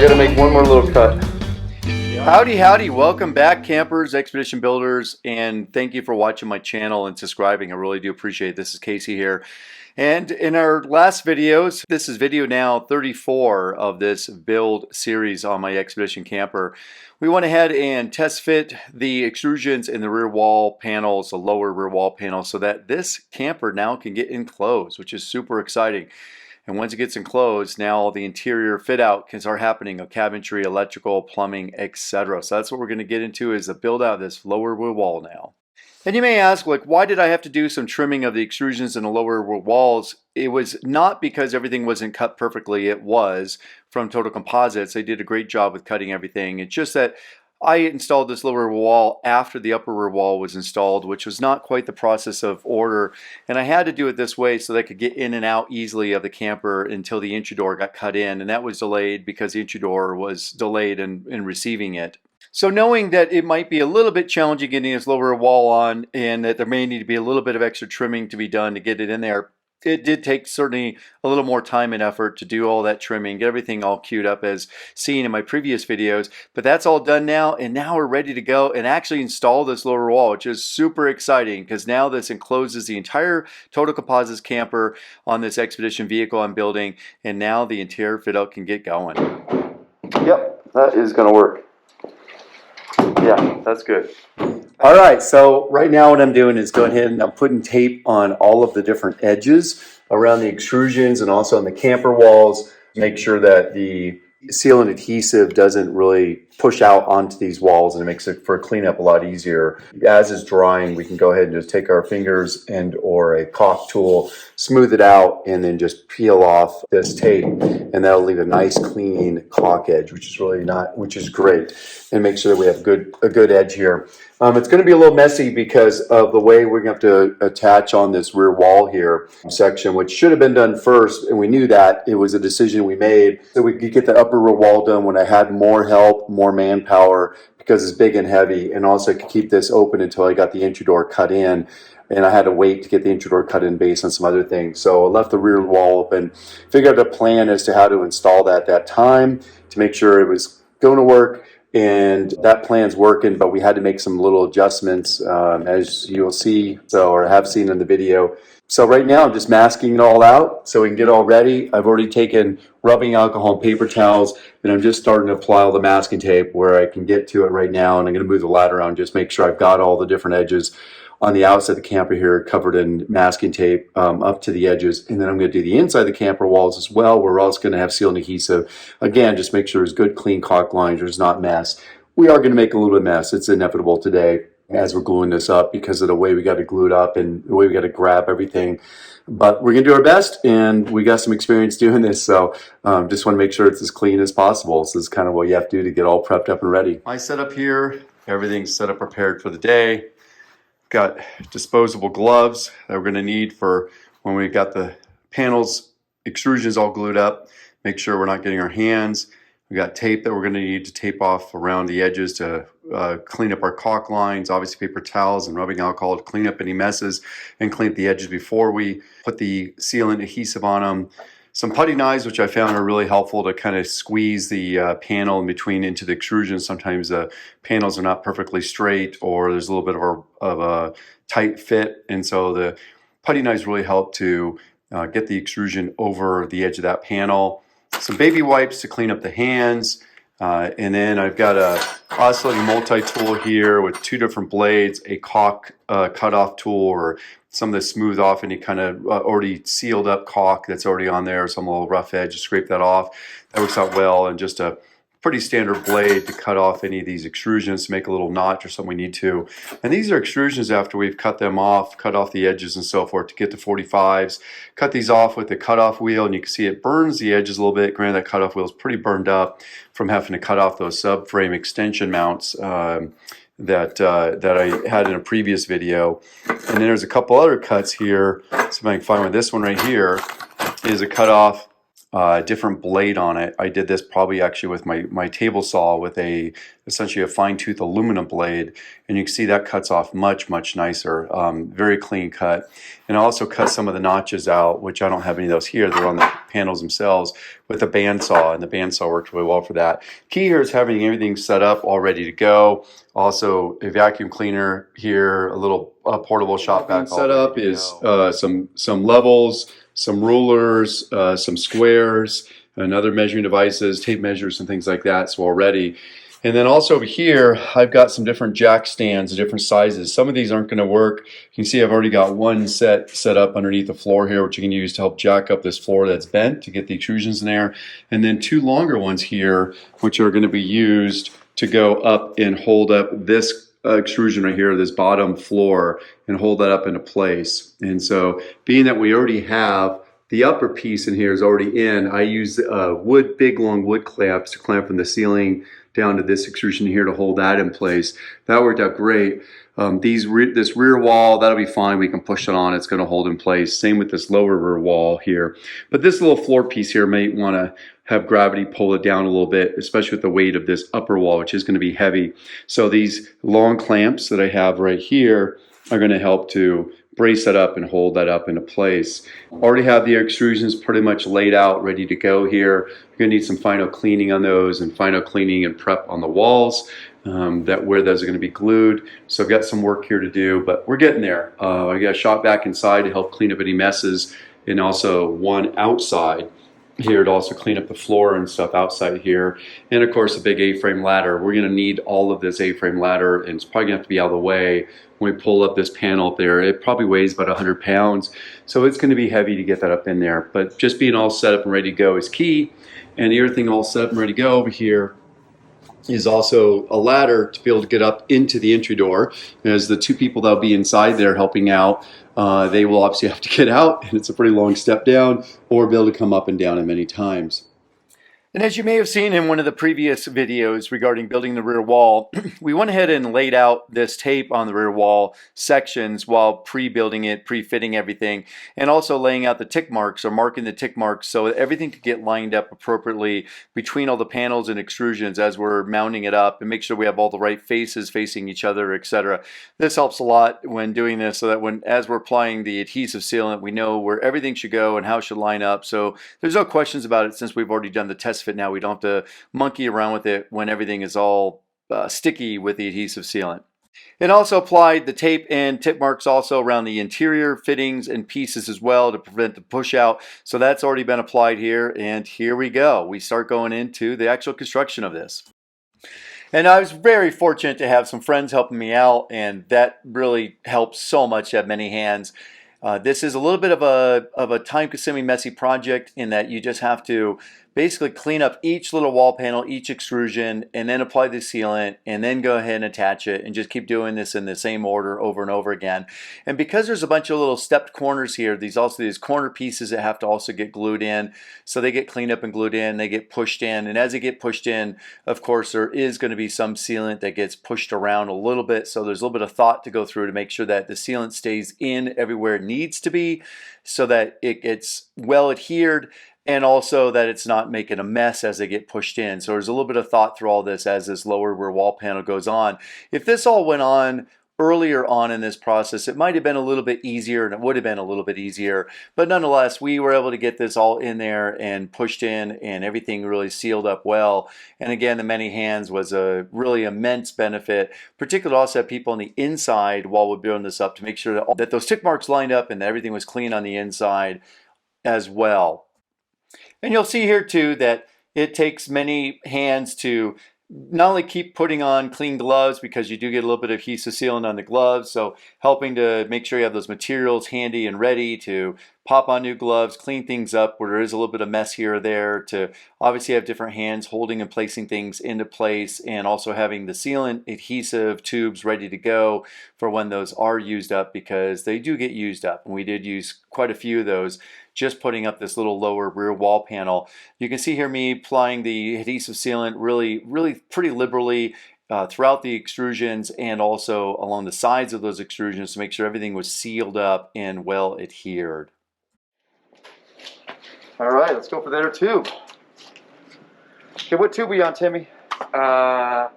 I gotta make one more little cut. Howdy, howdy. Welcome back, campers, expedition builders, and thank you for watching my channel and subscribing. I really do appreciate it. This is Casey here. And in our last videos, this is video now 34 of this build series on my expedition camper. We went ahead and test fit the extrusions in the rear wall panels, the lower rear wall panels, so that this camper now can get enclosed, which is super exciting. And once it gets enclosed, now the interior fit out can start happening of cabinetry, electrical, plumbing, etc. So that's what we're going to get into, is the build out of this lower rear wall now. And you may ask, like, why did I have to do some trimming of the extrusions in the lower rear walls? It was not because everything wasn't cut perfectly. It was from Total Composites. They did a great job with cutting everything. It's just that I installed this lower rear wall after the upper rear wall was installed, which was not quite the process of order. And I had to do it this way so that I could get in and out easily of the camper until the entry door got cut in. And that was delayed because the entry door was delayed in receiving it. So knowing that it might be a little bit challenging getting this lower wall on, and that there may need to be a little bit of extra trimming to be done to get it in there, it did take certainly a little more time and effort to do all that trimming, get everything all queued up as seen in my previous videos. But that's all done now, and now we're ready to go and actually install this lower wall, which is super exciting because now this encloses the entire Total Composites camper on this expedition vehicle I'm building, and now the interior fit out can get going. Yep, that is going to work. Yeah, that's good. All right, so right now what I'm doing is going ahead and I'm putting tape on all of the different edges around the extrusions and also on the camper walls. Make sure that the sealant adhesive doesn't really push out onto these walls, and it makes it for cleanup a lot easier. As it's drying, we can go ahead and just take our fingers and or a caulk tool, smooth it out, and then just peel off this tape, and that'll leave a nice clean caulk edge, which is great, and make sure that we have a good edge here. It's going to be a little messy because of the way we're going to have to attach on this rear wall here section, which should have been done first, and we knew that. It was a decision we made so we could get the upper rear wall done when I had more help, more manpower, because it's big and heavy, and also I could keep this open until I got the entry door cut in, and I had to wait to get the entry door cut in based on some other things. So I left the rear wall open, figured out a plan as to how to install that time to make sure it was going to work. And that plan's working, but we had to make some little adjustments, as you'll see, or have seen in the video. So right now I'm just masking it all out so we can get all ready. I've already taken rubbing alcohol and paper towels, and I'm just starting to apply all the masking tape where I can get to it right now. And I'm going to move the ladder around, just make sure I've got all the different edges on the outside of the camper here covered in masking tape up to the edges. And then I'm going to do the inside of the camper walls as well. We're also going to have sealant adhesive. Again, just make sure there's good clean caulk lines, there's not mess. We are going to make a little bit of mess. It's inevitable today as we're gluing this up because of the way we got to glue it up and the way we got to grab everything. But we're going to do our best, and we got some experience doing this, so just want to make sure it's as clean as possible. So this is kind of what you have to do to get all prepped up and ready. My setup here, everything's set up prepared for the day. Got disposable gloves that we're going to need for when we got the panels, extrusions all glued up. Make sure we're not getting our hands. We got tape that we're going to need to tape off around the edges to clean up our caulk lines. Obviously paper towels and rubbing alcohol to clean up any messes and clean up the edges before we put the sealant adhesive on them. Some putty knives, which I found are really helpful to kind of squeeze the panel in between into the extrusion. Sometimes the panels are not perfectly straight, or there's a little bit of a tight fit, and so the putty knives really help to get the extrusion over the edge of that panel. Some baby wipes to clean up the hands, and then I've got a oscillating multi-tool here with two different blades, a caulk cutoff tool, or some of the smooth off any kind of already sealed up caulk that's already on there, some little rough edge, just scrape that off. That works out well, and just a pretty standard blade to cut off any of these extrusions to make a little notch or something we need to. And these are extrusions after we've cut them off, cut off the edges and so forth to get to 45s. Cut these off with the cutoff wheel, and you can see it burns the edges a little bit. Granted, that cutoff wheel is pretty burned up from having to cut off those subframe extension mounts that I had in a previous video. And then there's a couple other cuts here. See if I can find one. This one right here is a cut off different blade on it. I did this probably actually with my table saw with essentially a fine tooth aluminum blade, and you can see that cuts off much nicer. Very clean cut. And I also cut some of the notches out, which I don't have any of those here. They're on the panels themselves with a bandsaw, and the bandsaw worked really well for that. Key here is having everything set up all ready to go. Also a vacuum cleaner here, a little portable shop vac. Set up is some levels, some rulers, some squares, and other measuring devices, tape measures and things like that, so all ready. And then also over here, I've got some different jack stands, different sizes. Some of these aren't going to work. You can see I've already got one set up underneath the floor here, which you can use to help jack up this floor that's bent to get the extrusions in there. And then two longer ones here, which are going to be used to go up and hold up this extrusion right here, this bottom floor, and hold that up into place. And so being that we already have the upper piece in here is already in, I use big long wood clamps to clamp from the ceiling down to this extrusion here to hold that in place. That worked out great. This rear wall, that'll be fine. We can push it on. It's going to hold in place. Same with this lower rear wall here. But this little floor piece here may want to have gravity pull it down a little bit, especially with the weight of this upper wall, which is going to be heavy. So these long clamps that I have right here are going to help to brace that up and hold that up into place. Already have the extrusions pretty much laid out, ready to go here. You're going to need some final cleaning on those, and final cleaning and prep on the walls where those are going to be glued. So I've got some work here to do, but we're getting there. I got a shop vac inside to help clean up any messes, and also one outside here to also clean up the floor and stuff outside here. And of course a big A-frame ladder. We're going to need all of this A-frame ladder, and it's probably going to have to be out of the way when we pull up this panel up there. It probably weighs about 100 pounds, so it's going to be heavy to get that up in there. But just being all set up and ready to go is key. And the other thing all set up and ready to go over here is also a ladder to be able to get up into the entry door. As the two people that'll be inside there helping out, they will obviously have to get out, and it's a pretty long step down, or be able to come up and down it many times. And as you may have seen in one of the previous videos regarding building the rear wall, we went ahead and laid out this tape on the rear wall sections while pre-building it, pre-fitting everything, and also laying out the tick marks, or marking the tick marks, so that everything could get lined up appropriately between all the panels and extrusions as we're mounting it up, and make sure we have all the right faces facing each other, etc. This helps a lot when doing this, so that as we're applying the adhesive sealant, we know where everything should go and how it should line up. So there's no questions about it, since we've already done the test fit. Now we don't have to monkey around with it when everything is all sticky with the adhesive sealant. And also applied the tape and tip marks also around the interior fittings and pieces as well to prevent the push out. So that's already been applied here, and here we go. We start going into the actual construction of this. And I was very fortunate to have some friends helping me out, and that really helps so much to have many hands. This is a little bit of a time-consuming, messy project, in that you just have to basically clean up each little wall panel, each extrusion, and then apply the sealant, and then go ahead and attach it, and just keep doing this in the same order over and over again. And because there's a bunch of little stepped corners here, these corner pieces that have to also get glued in, so they get cleaned up and glued in, they get pushed in, and as they get pushed in, of course, there is going to be some sealant that gets pushed around a little bit, so there's a little bit of thought to go through to make sure that the sealant stays in everywhere it needs to be, so that it gets well adhered, and also that it's not making a mess as they get pushed in. So there's a little bit of thought through all this as this lower rear wall panel goes on. If this all went on earlier on in this process, it might have been a little bit easier, and it would have been a little bit easier, but nonetheless we were able to get this all in there and pushed in, and everything really sealed up well. And again, the many hands was a really immense benefit, particularly also have people on the inside while we're building this up to make sure that those tick marks lined up and that everything was clean on the inside as well. And you'll see here too that it takes many hands to not only keep putting on clean gloves, because you do get a little bit of adhesive sealant on the gloves, so helping to make sure you have those materials handy and ready to pop on new gloves, clean things up where there is a little bit of mess here or there, to obviously have different hands holding and placing things into place, and also having the sealant adhesive tubes ready to go for when those are used up, because they do get used up, and we did use quite a few of those just putting up this little lower rear wall panel. You can see here me applying the adhesive sealant really pretty liberally throughout the extrusions, and also along the sides of those extrusions, to make sure everything was sealed up and well adhered. All right, let's go for the other tube. Okay, what tube are you on, Timmy? 5.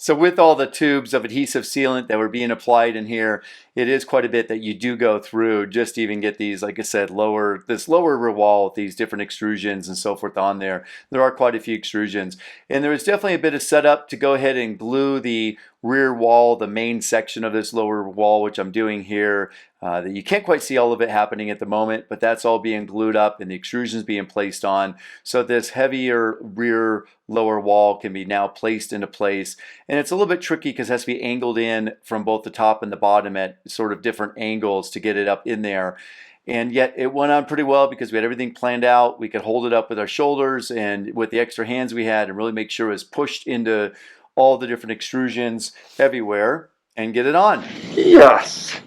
So with all the tubes of adhesive sealant that were being applied in here, it is quite a bit that you do go through just to even get these, like I said, this lower rear wall with these different extrusions and so forth on there. There are quite a few extrusions. And there was definitely a bit of setup to go ahead and glue the rear wall, the main section of this lower wall, which I'm doing here. That you can't quite see all of it happening at the moment, but that's all being glued up and the extrusions being placed on. So this heavier rear lower wall can be now placed into place. And it's a little bit tricky because it has to be angled in from both the top and the bottom at sort of different angles to get it up in there. And yet it went on pretty well because we had everything planned out. We could hold it up with our shoulders and with the extra hands we had and really make sure it was pushed into all the different extrusions everywhere and get it on. Yes.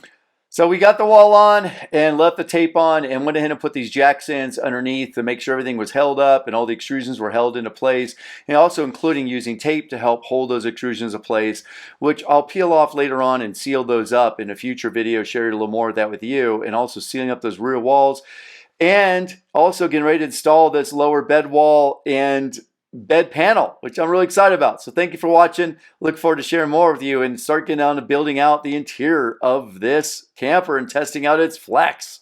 So we got the wall on and left the tape on and went ahead and put these jacksons underneath to make sure everything was held up and all the extrusions were held into place, and also including using tape to help hold those extrusions in place, which I'll peel off later on and seal those up in a future video, share a little more of that with you, and also sealing up those rear walls, and also getting ready to install this lower bed wall and bed panel, which I'm really excited about. So thank you for watching. Look forward to sharing more with you and start getting down to building out the interior of this camper and testing out its flex.